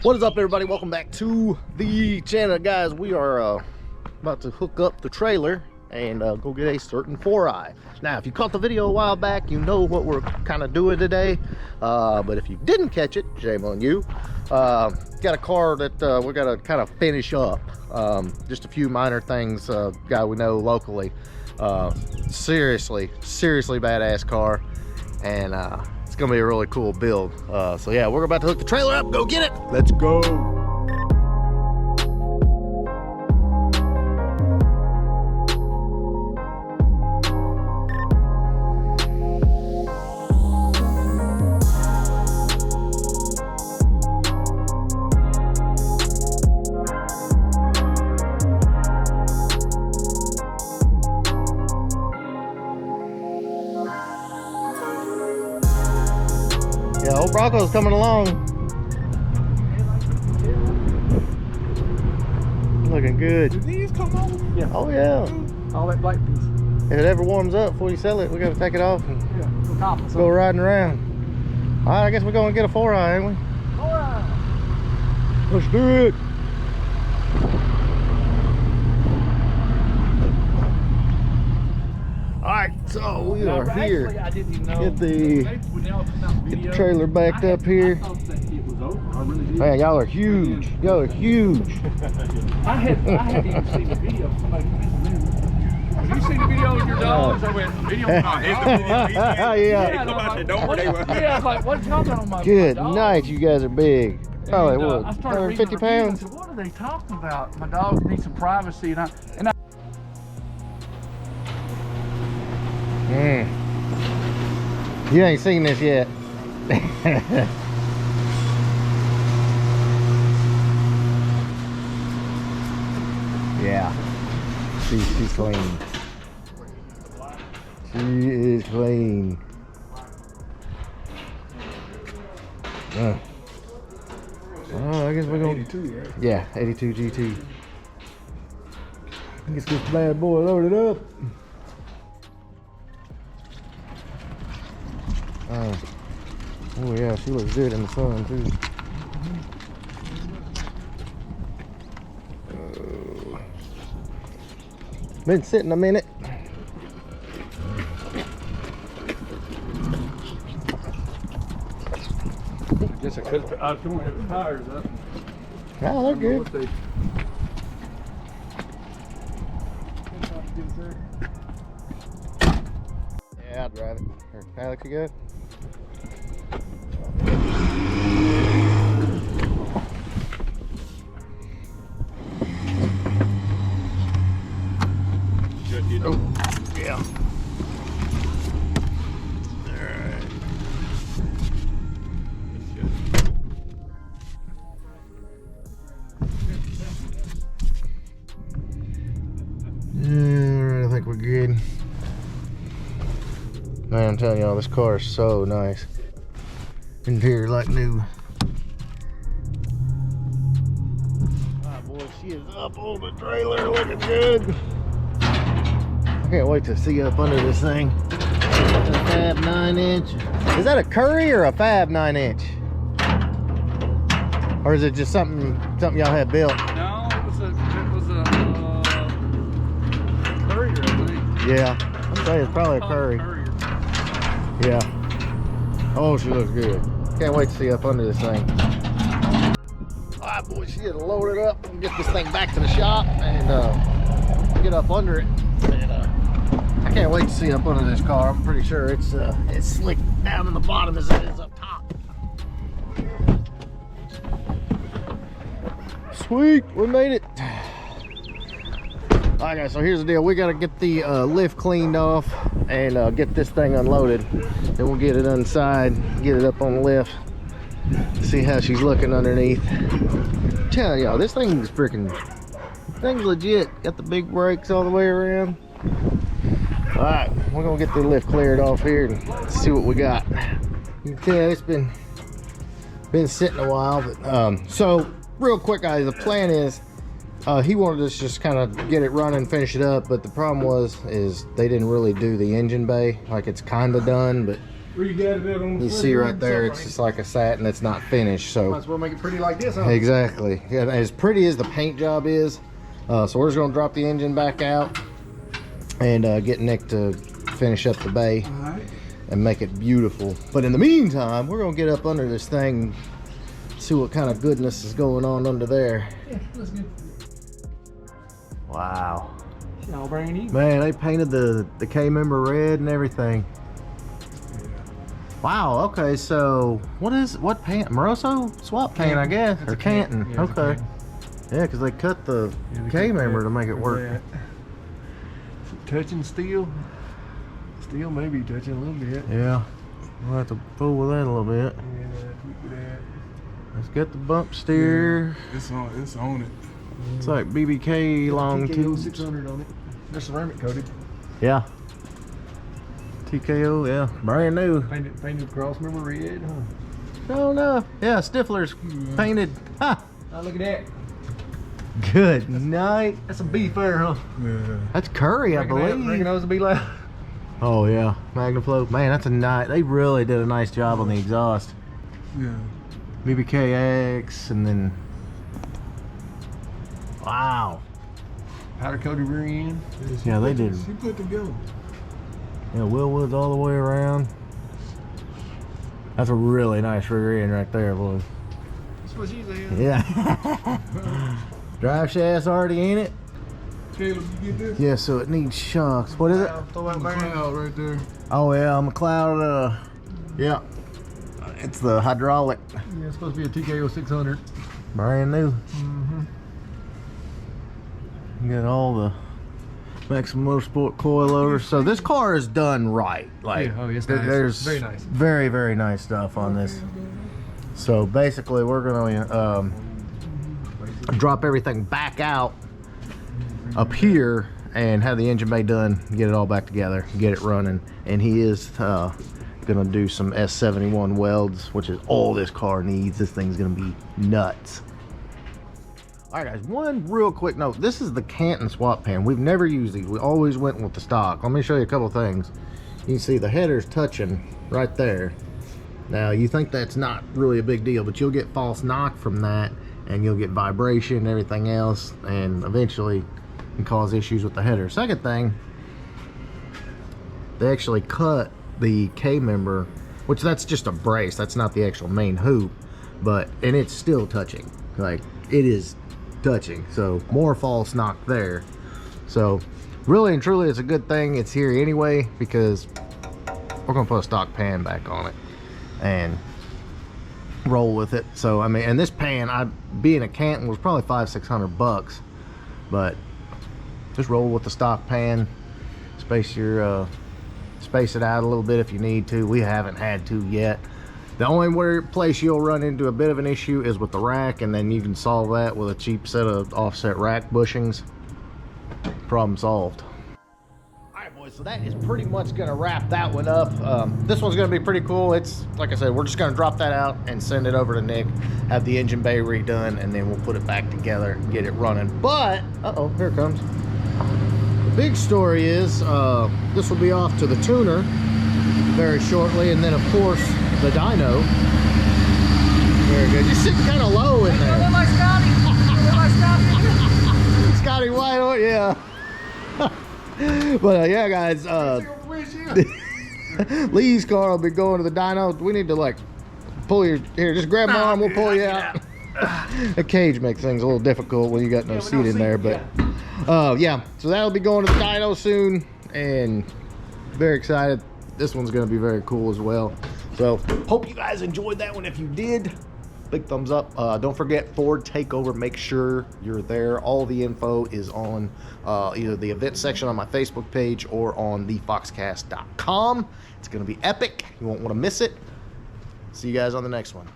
What is up, everybody? Welcome back to the channel, guys. We are about to hook up the trailer and go get a certain 4i. Now, if you caught the video a while back, you know what we're kind of doing today. But if you didn't catch it, shame on you. Got a car that we got to kind of finish up. Just a few minor things. Guy we know locally. Seriously badass car, and it's gonna be a really cool build. So yeah, we're about to hook the trailer up, go get it. Let's go. Yeah, old Bronco's coming along. Looking good. Do these come off? Yeah. Oh yeah. All that black piece. If it ever warms up before you sell it, we gotta take it off and Yeah. go riding around. All right, I guess we're gonna get a 4i, ain't we? Alright. Let's do it. Alright, so we are here. I didn't even know. Get the trailer backed up here. Man, y'all are huge. Y'all are huge. I hadn't even seen the video. Somebody have you seen the video with your dogs? I went, video with my dog. Yeah. Yeah, I was like, what's y'all talking about? Good night, you guys are big. Probably what, I started reading 150 the reviews. pounds? I said, what are they talking about? My dog needs some privacy, and I You ain't seen this yet. Yeah, she's clean. She is clean. Oh, I guess we're gonna 82, right? Yeah, 82 GT. Let's get this bad boy loaded up. Oh yeah, she looks good in the sun too. Been sitting a minute. I guess I could have the tires up. Oh, they're good. Yeah, I'll drive it. Or, Alex, you good? Oh, yeah. Alright. Alright, I think we're good. Man, I'm telling y'all, this car is so nice. Interior like new. Alright, boy, she is up on the trailer, looking good. I can't wait to see up under this thing. A Fab 9-inch. Is that a Curry or a Fab 9-inch? Or is it just something y'all had built? No, it was a Courier, I think. Yeah, I'd say it's probably a Curry. Yeah. Oh, she looks good. Can't wait to see up under this thing. Alright, boy, she is loaded up. We'll get this thing back to the shop and get up under it. And, I can't wait to see up under this car. I'm pretty sure it's slick down in the bottom as it is up top. Sweet, we made it. Alright guys, so here's the deal. We gotta get the lift cleaned off and get this thing unloaded. Then we'll get it inside, get it up on the lift, see how she's looking underneath. Tell y'all, this thing's freaking, thing's legit. Got the big brakes all the way around. Alright, we're gonna get the lift cleared off here and see what we got. You can tell it's been sitting a while, but so real quick guys, the plan is he wanted us to just kind of get it running, finish it up, but the problem is they didn't really do the engine bay. Like, it's kind of done, but Regatted it on the You see right there, it's just like a satin that's not finished. So might as well make it pretty like this, huh? exactly. Yeah, as pretty as the paint job is, so we're just gonna drop the engine back out and get Nick to finish up the bay and make it beautiful. But in the meantime, we're gonna get up under this thing, see what kind of goodness is going on under there. Yeah, that's good. Wow. All brand new. Man, they painted the K-member red and everything. Wow, okay, so what paint? Moroso swap paint, I guess, or Canton. Yeah, okay. Yeah, because they cut the K-member to make it work. Touching steel. Steel may be touching a little bit. Yeah, we'll have to fool with that a little bit. Yeah, tweak that. Let's get the bump steer. Yeah, it's on it. It's like BBK long TKO tubes. 600 on it. They're ceramic coated. Yeah. TKO, yeah, brand new. Painted cross member red, huh? Oh no, yeah, Stifler's painted. Ha! Oh, look at that. Good night. That's a beef there, huh? Yeah. That's Curry, I believe. Reckon those will be loud. Oh yeah, Magnaflow. Man, that's a nice. They really did a nice job on the exhaust. Yeah. BBKX, and then wow. Powder coated rear end. Yeah, they did. She put together. Yeah, Willwoods all the way around. That's a really nice rear end right there, boy. That's what she said. Yeah. Drive shaft's already in it. Caleb, you get this? Yeah, so it needs shocks. What is it? Throw out cloud right there. Oh yeah, McLeod. Yeah, it's the hydraulic. Yeah, it's supposed to be a TKO 600. Brand new. Mm-hmm. You got all the Maximum Motorsport coilovers. So this car is done right. Like, Yeah, oh, it's nice. there's Very nice. very, very nice stuff on this. So basically, we're gonna drop everything back out up here and have the engine bay done, get it all back together, get it running. And he is gonna do some S71 welds, which is all this car needs. This thing's gonna be nuts. All right, guys, one real quick note. This is the Canton swap pan. We've never used these. We always went with the stock. Let me show you a couple things. You can see the header's touching right there. Now, you think that's not really a big deal, but you'll get false knock from that, and you'll get vibration and everything else, and eventually can cause issues with the header. Second thing, they actually cut the K-member, which that's just a brace. That's not the actual main hoop, and it's still touching. Like, it is touching, so more false knock there. So really and truly, it's a good thing it's here anyway, because we're gonna put a stock pan back on it and roll with it. So I mean, and this pan, being a Canton, was probably $500-600 bucks, but just roll with the stock pan. Space it out a little bit if you need to. We haven't had to yet. The only place you'll run into a bit of an issue is with the rack, and then you can solve that with a cheap set of offset rack bushings. Problem solved. All right, boys, so that is pretty much gonna wrap that one up. This one's gonna be pretty cool. It's, like I said, we're just gonna drop that out and send it over to Nick, have the engine bay redone, and then we'll put it back together, get it running. But, uh-oh, here it comes. The big story is, this will be off to the tuner very shortly, and then of course the dyno. Very good. You're sitting kind of low in there. Look like Scotty. Look like Scotty. Scotty White, oh yeah. But yeah, guys, Lee's car will be going to the dyno. We need to like pull your, here, just grab my arm, we'll pull you out. The cage makes things a little difficult when you got no seat in there, but yeah, so that'll be going to the dyno soon, and very excited. This one's going to be very cool as well. So hope you guys enjoyed that one. If you did, big thumbs up. Don't forget Ford Takeover. Make sure you're there. All the info is on either the event section on my Facebook page or on thefoxcast.com. It's going to be epic. You won't want to miss it. See you guys on the next one.